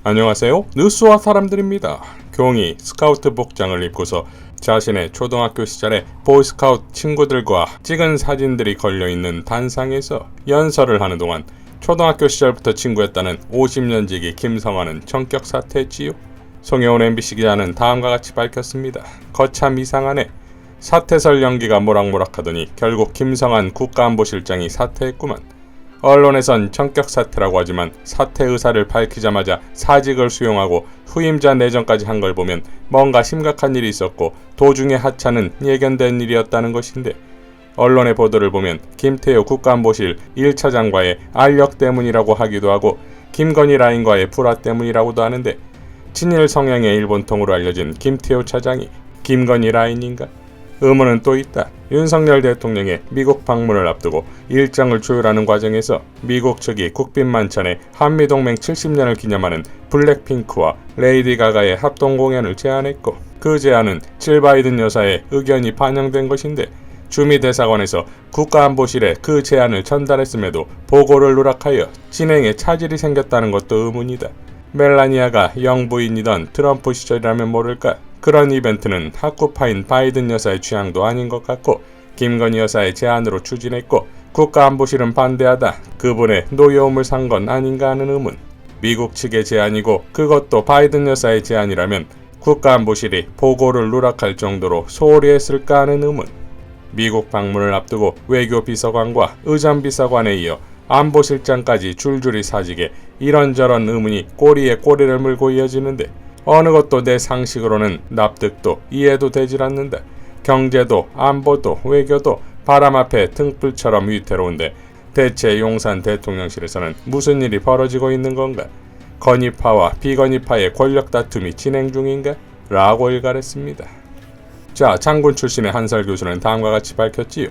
안녕하세요. 느스와 사람들입니다. 경이 스카우트 복장을 입고서 자신의 초등학교 시절의 보이스카우트 친구들과 찍은 사진들이 걸려있는 단상에서 연설을 하는 동안 초등학교 시절부터 친구였다는 50년지기 김성환은 전격 사퇴했지요. 송혜원 MBC 기자는 다음과 같이 밝혔습니다. 거참 이상하네. 사퇴설 연기가 모락모락하더니 결국 김성환 국가안보실장이 사퇴했구만. 언론에선 전격 사퇴라고 하지만 사퇴 의사를 밝히자마자 사직을 수용하고 후임자 내정까지 한 걸 보면 뭔가 심각한 일이 있었고 도중에 하차는 예견된 일이었다는 것인데, 언론의 보도를 보면 김태효 국가안보실 1차장과의 알력 때문이라고 하기도 하고 김건희 라인과의 불화 때문이라고도 하는데, 친일 성향의 일본통으로 알려진 김태효 차장이 김건희 라인인가? 의문은 또 있다. 윤석열 대통령의 미국 방문을 앞두고 일정을 조율하는 과정에서 미국 측이 국빈 만찬에 한미동맹 70년을 기념하는 블랙핑크와 레이디 가가의 합동 공연을 제안했고, 그 제안은 질 바이든 여사의 의견이 반영된 것인데, 주미 대사관에서 국가안보실에 그 제안을 전달했음에도 보고를 누락하여 진행에 차질이 생겼다는 것도 의문이다. 멜라니아가 영부인이던 트럼프 시절이라면 모를까? 그런 이벤트는 학구파인 바이든 여사의 취향도 아닌 것 같고, 김건희 여사의 제안으로 추진했고 국가안보실은 반대하다 그분의 노여움을 산 건 아닌가 하는 의문. 미국 측의 제안이고 그것도 바이든 여사의 제안이라면 국가안보실이 보고를 누락할 정도로 소홀히 했을까 하는 의문. 미국 방문을 앞두고 외교비서관과 의전비서관에 이어 안보실장까지 줄줄이 사직에 이런저런 의문이 꼬리에 꼬리를 물고 이어지는데, 어느 것도 내 상식으로는 납득도 이해도 되질 않는다. 경제도 안보도 외교도 바람 앞에 등불처럼 위태로운데 대체 용산 대통령실에서는 무슨 일이 벌어지고 있는 건가? 건의파와 비건의파의 권력 다툼이 진행 중인가? 라고 일갈했습니다. 자, 장군 출신의 한설 교수는 다음과 같이 밝혔지요.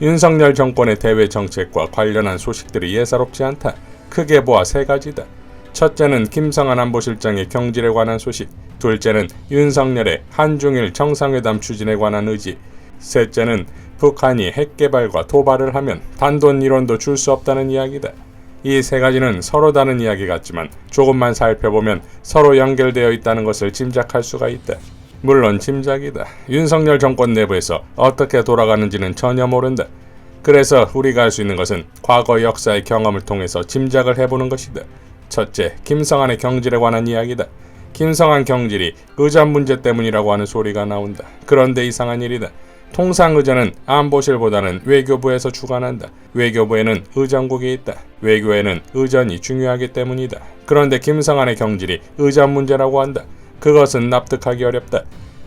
윤석열 정권의 대외 정책과 관련한 소식들이 예사롭지 않다. 크게 보아 세 가지다. 첫째는 김성환 안보실장의 경질에 관한 소식, 둘째는 윤석열의 한중일 정상회담 추진에 관한 의지, 셋째는 북한이 핵개발과 도발을 하면 단돈 1원도 줄 수 없다는 이야기다. 이 세 가지는 서로 다른 이야기 같지만 조금만 살펴보면 서로 연결되어 있다는 것을 짐작할 수가 있다. 물론 짐작이다. 윤석열 정권 내부에서 어떻게 돌아가는지는 전혀 모른다. 그래서 우리가 할 수 있는 것은 과거 역사의 경험을 통해서 짐작을 해보는 것이다. 첫째, 김성환의 경질에 관한 이야기다. 김성환 경질이 의전 문제 때문이라고 하는 소리가 나온다. 그런데 이상한 일이다. 통상 의전은 안보실보다는 외교부에서 주관한다. 외교부에는 의전국이 있다. 외교에는 의전이 중요하기 때문이다. 그런데 김성환의 경질이 의전 문제라고 한다. 그것은 납득하기 어렵다.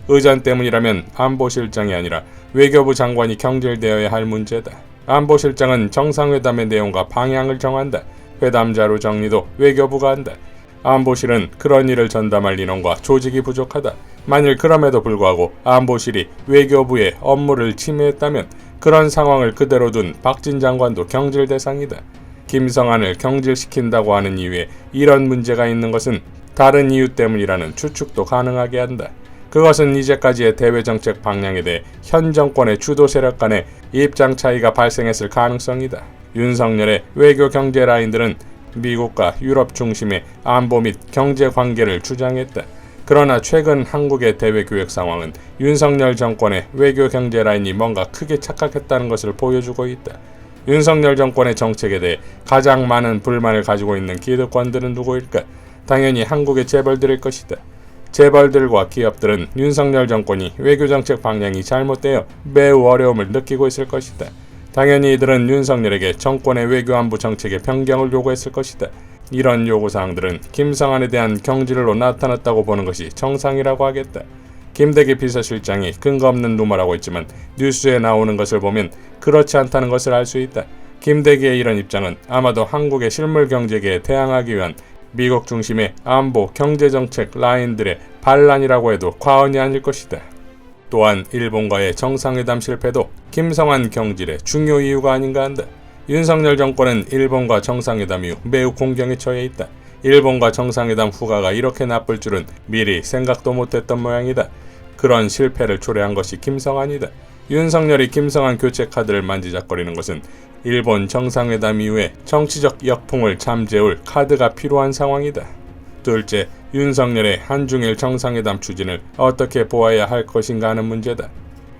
의전 때문이라면 안보실장이 아니라 외교부 장관이 경질되어야 할 문제다. 안보실장은 정상회담의 내용과 방향을 정한다. 회담 자료 정리도 외교부가 한다. 안보실은 그런 일을 전담할 인원과 조직이 부족하다. 만일 그럼에도 불구하고 안보실이 외교부의 업무를 침해했다면 그런 상황을 그대로 둔 박진 장관도 경질 대상이다. 김성환을 경질시킨다고 하는 이유에 이런 문제가 있는 것은 다른 이유 때문이라는 추측도 가능하게 한다. 그것은 이제까지의 대외정책 방향에 대해 현 정권의 주도 세력 간의 입장 차이가 발생했을 가능성이다. 윤석열의 외교 경제 라인들은 미국과 유럽 중심의 안보 및 경제 관계를 주장했다. 그러나 최근 한국의 대외 교역 상황은 윤석열 정권의 외교 경제 라인이 뭔가 크게 착각했다는 것을 보여주고 있다. 윤석열 정권의 정책에 대해 가장 많은 불만을 가지고 있는 기득권들은 누구일까? 당연히 한국의 재벌들일 것이다. 재벌들과 기업들은 윤석열 정권이 외교정책 방향이 잘못되어 매우 어려움을 느끼고 있을 것이다. 당연히 이들은 윤석열에게 정권의 외교안보 정책의 변경을 요구했을 것이다. 이런 요구사항들은 김성환에 대한 경질로 나타났다고 보는 것이 정상이라고 하겠다. 김대기 비서실장이 근거 없는 루머라고 했지만 뉴스에 나오는 것을 보면 그렇지 않다는 것을 알 수 있다. 김대기의 이런 입장은 아마도 한국의 실물 경제계에 대항하기 위한 미국 중심의 안보 경제정책 라인들의 반란이라고 해도 과언이 아닐 것이다. 또한 일본과의 정상회담 실패도 김성환 경질의 중요 이유가 아닌가 한다. 윤석열 정권은 일본과 정상회담 이후 매우 공경에 처해 있다. 일본과 정상회담 후가가 이렇게 나쁠 줄은 미리 생각도 못했던 모양이다. 그런 실패를 초래한 것이 김성환이다. 윤석열이 김성환 교체 카드를 만지작거리는 것은 일본 정상회담 이후에 정치적 역풍을 잠재울 카드가 필요한 상황이다. 둘째, 윤석열의 한중일 정상회담 추진을 어떻게 보아야 할 것인가 하는 문제다.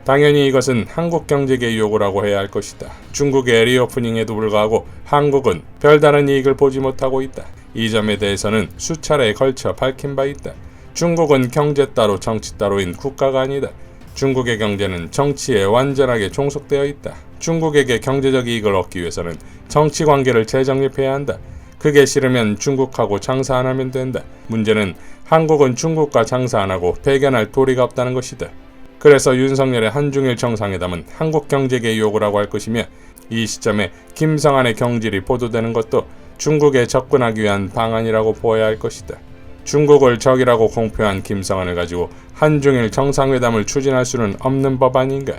당연히 이것은 한국 경제계의 요구라고 해야 할 것이다. 중국의 리오프닝에도 불구하고 한국은 별다른 이익을 보지 못하고 있다. 이 점에 대해서는 수차례에 걸쳐 밝힌 바 있다. 중국은 경제 따로 정치 따로인 국가가 아니다. 중국의 경제는 정치에 완전하게 종속되어 있다. 중국에게 경제적 이익을 얻기 위해서는 정치 관계를 재정립해야 한다. 그게 싫으면 중국하고 장사 안 하면 된다. 문제는 한국은 중국과 장사 안 하고 대견할 도리가 없다는 것이다. 그래서 윤석열의 한중일 정상회담은 한국 경제계의 요구라고 할 것이며, 이 시점에 김성한의 경질이 보도되는 것도 중국에 접근하기 위한 방안이라고 보아야 할 것이다. 중국을 적이라고 공표한 김성한을 가지고 한중일 정상회담을 추진할 수는 없는 법 아닌가.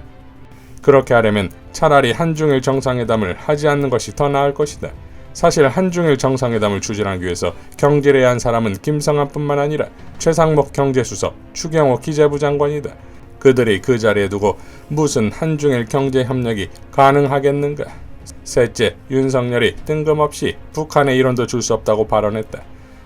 그렇게 하려면 차라리 한중일 정상회담을 하지 않는 것이 더 나을 것이다. 사실 한중일 정상회담을 추진하기 위해서 경질해야 한 사람은 김성한뿐만 아니라 최상목 경제수석, 추경호 기재부 장관이다. 그들이 그 자리에 두고 무슨 한중일 경제협력이 가능하겠는가. 셋째, 윤석열이 뜬금없이 북한에 이론도 줄 수 없다고 발언했다.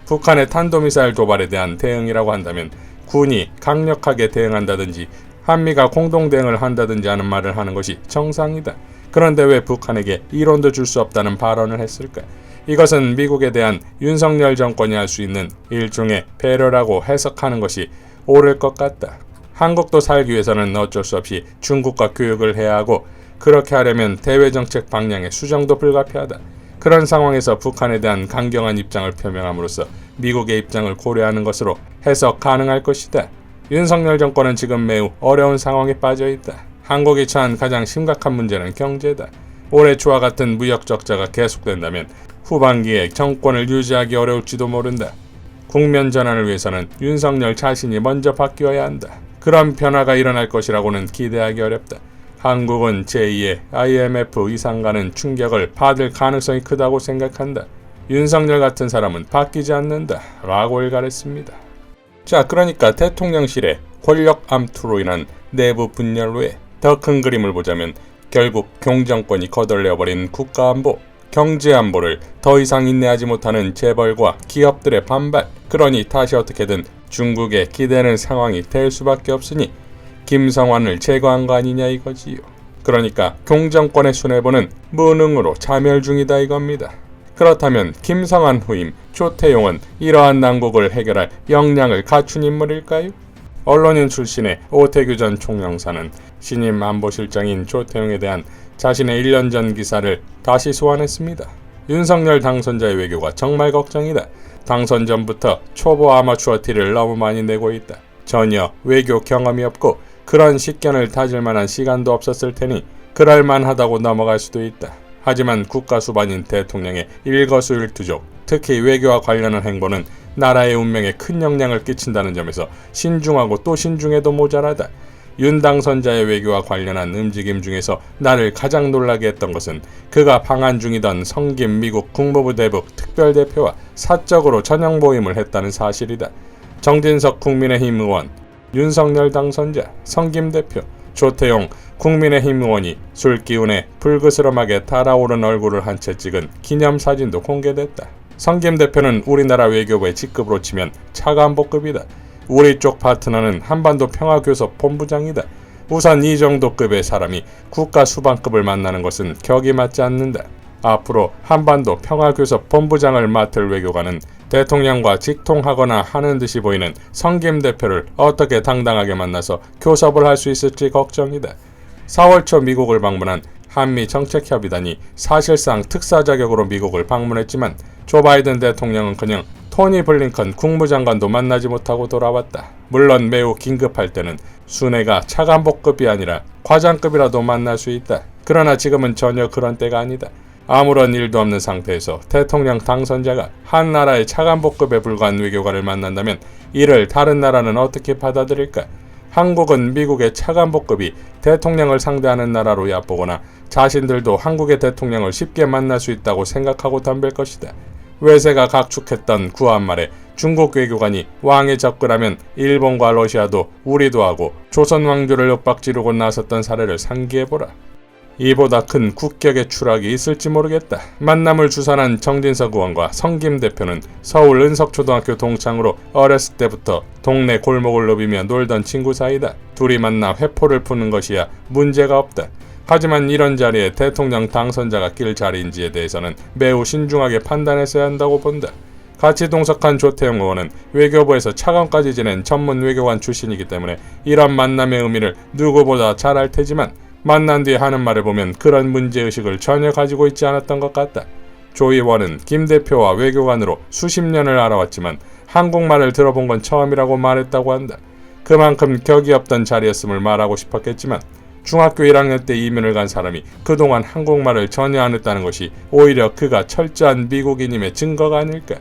북한의 탄도미사일 도발에 대한 대응이라고 한다면 군이 강력하게 대응한다든지 한미가 공동대응을 한다든지 하는 말을 하는 것이 정상이다. 그런데 왜 북한에게 이론도 줄 수 없다는 발언을 했을까? 이것은 미국에 대한 윤석열 정권이 할 수 있는 일종의 배려라고 해석하는 것이 옳을 것 같다. 한국도 살기 위해서는 어쩔 수 없이 중국과 교역을 해야 하고, 그렇게 하려면 대외정책 방향의 수정도 불가피하다. 그런 상황에서 북한에 대한 강경한 입장을 표명함으로써 미국의 입장을 고려하는 것으로 해석 가능할 것이다. 윤석열 정권은 지금 매우 어려운 상황에 빠져 있다. 한국이 처한 가장 심각한 문제는 경제다. 올해 초와 같은 무역 적자가 계속된다면 후반기에 정권을 유지하기 어려울지도 모른다. 국면 전환을 위해서는 윤석열 자신이 먼저 바뀌어야 한다. 그런 변화가 일어날 것이라고는 기대하기 어렵다. 한국은 제2의 IMF 이상 가는 충격을 받을 가능성이 크다고 생각한다. 윤석열 같은 사람은 바뀌지 않는다 라고 일갈했습니다. 자, 그러니까 대통령실의 권력 암투로 인한 내부 분열 외에 더 큰 그림을 보자면 결국 경정권이 거덜내어버린 국가안보, 경제안보를 더 이상 인내하지 못하는 재벌과 기업들의 반발, 그러니 다시 어떻게든 중국에 기대는 상황이 될 수밖에 없으니 김성환을 제거한 거 아니냐 이거지요. 그러니까 경정권의 손해보는 무능으로 자멸 중이다 이겁니다. 그렇다면 김성환 후임 조태용은 이러한 난국을 해결할 역량을 갖춘 인물일까요? 언론인 출신의 오태규 전 총영사는 신임 안보실장인 조태용에 대한 자신의 1년 전 기사를 다시 소환했습니다. 윤석열 당선자의 외교가 정말 걱정이다. 당선 전부터 초보 아마추어 티를 너무 많이 내고 있다. 전혀 외교 경험이 없고 그런 식견을 다질 만한 시간도 없었을 테니 그럴만하다고 넘어갈 수도 있다. 하지만 국가 수반인 대통령의 일거수일투족, 특히 외교와 관련한 행보는 나라의 운명에 큰 영향을 끼친다는 점에서 신중하고 또 신중해도 모자라다. 윤 당선자의 외교와 관련한 움직임 중에서 나를 가장 놀라게 했던 것은 그가 방한 중이던 성김 미국 국무부 대북 특별대표와 사적으로 저녁 모임을 했다는 사실이다. 정진석 국민의힘 의원, 윤석열 당선자, 성김 대표, 조태용 국민의힘 의원이 술 기운에 불그스름하게 달아오른 얼굴을 한 채 찍은 기념사진도 공개됐다. 성김 대표는 우리나라 외교부의 직급으로 치면 차관보급이다. 우리 쪽 파트너는 한반도 평화교섭 본부장이다. 우선 이 정도 급의 사람이 국가 수반급을 만나는 것은 격이 맞지 않는다. 앞으로 한반도 평화교섭 본부장을 맡을 외교관은 대통령과 직통하거나 하는 듯이 보이는 성김 대표를 어떻게 당당하게 만나서 교섭을 할 수 있을지 걱정이다. 4월 초 미국을 방문한 한미 정책협의단이 사실상 특사 자격으로 미국을 방문했지만 조 바이든 대통령은 그냥 토니 블링컨 국무장관도 만나지 못하고 돌아왔다. 물론 매우 긴급할 때는 순회가 차관복급이 아니라 과장급이라도 만날 수 있다. 그러나 지금은 전혀 그런 때가 아니다. 아무런 일도 없는 상태에서 대통령 당선자가 한 나라의 차관복급에 불과한 외교관을 만난다면 이를 다른 나라는 어떻게 받아들일까? 한국은 미국의 차관복급이 대통령을 상대하는 나라로 얕보거나 자신들도 한국의 대통령을 쉽게 만날 수 있다고 생각하고 덤빌 것이다. 외세가 각축했던 구한말에 중국 외교관이 왕에 접근하면 일본과 러시아도 우리도 하고 조선 왕조를 윽박지르고 나섰던 사례를 상기해보라. 이보다 큰 국격의 추락이 있을지 모르겠다. 만남을 주선한 정진석 의원과 성김 대표는 서울 은석초등학교 동창으로 어렸을 때부터 동네 골목을 누비며 놀던 친구 사이다. 둘이 만나 회포를 푸는 것이야 문제가 없다. 하지만 이런 자리에 대통령 당선자가 낄 자리인지에 대해서는 매우 신중하게 판단했어야 한다고 본다. 같이 동석한 조태용 의원은 외교부에서 차관까지 지낸 전문 외교관 출신이기 때문에 이런 만남의 의미를 누구보다 잘 알 테지만 만난 뒤에 하는 말을 보면 그런 문제의식을 전혀 가지고 있지 않았던 것 같다. 조 의원은 김 대표와 외교관으로 수십 년을 알아왔지만 한국말을 들어본 건 처음이라고 말했다고 한다. 그만큼 격이 없던 자리였음을 말하고 싶었겠지만 중학교 1학년 때 이민을 간 사람이 그동안 한국말을 전혀 안 했다는 것이 오히려 그가 철저한 미국인임의 증거가 아닐까.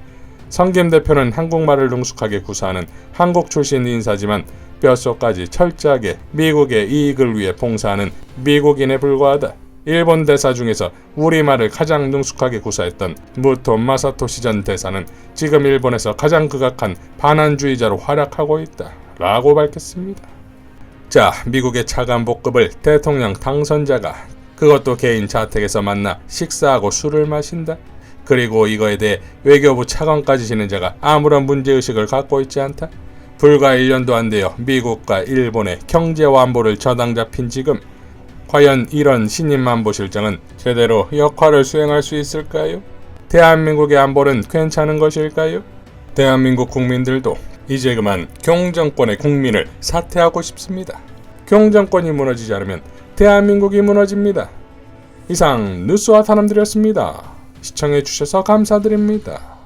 성김 대표는 한국말을 능숙하게 구사하는 한국 출신 인사지만 뼛속까지 철저하게 미국의 이익을 위해 봉사하는 미국인에 불과하다. 일본 대사 중에서 우리말을 가장 능숙하게 구사했던 무토 마사토시 전 대사는 지금 일본에서 가장 극악한 반한주의자로 활약하고 있다. 라고 밝혔습니다. 자, 미국의 차관 복급을 대통령 당선자가 그것도 개인 자택에서 만나 식사하고 술을 마신다. 그리고 이거에 대해 외교부 차관까지 지낸 자가 아무런 문제의식을 갖고 있지 않다. 불과 1년도 안 되어 미국과 일본의 경제완보를 저당 잡힌 지금 과연 이런 신임 안보실장은 제대로 역할을 수행할 수 있을까요? 대한민국의 안보는 괜찮은 것일까요? 대한민국 국민들도 이제 그만 경정권의 국민을 사퇴하고 싶습니다. 경정권이 무너지지 않으면 대한민국이 무너집니다. 이상 뉴스와 사람들이었습니다. 시청해주셔서 감사드립니다.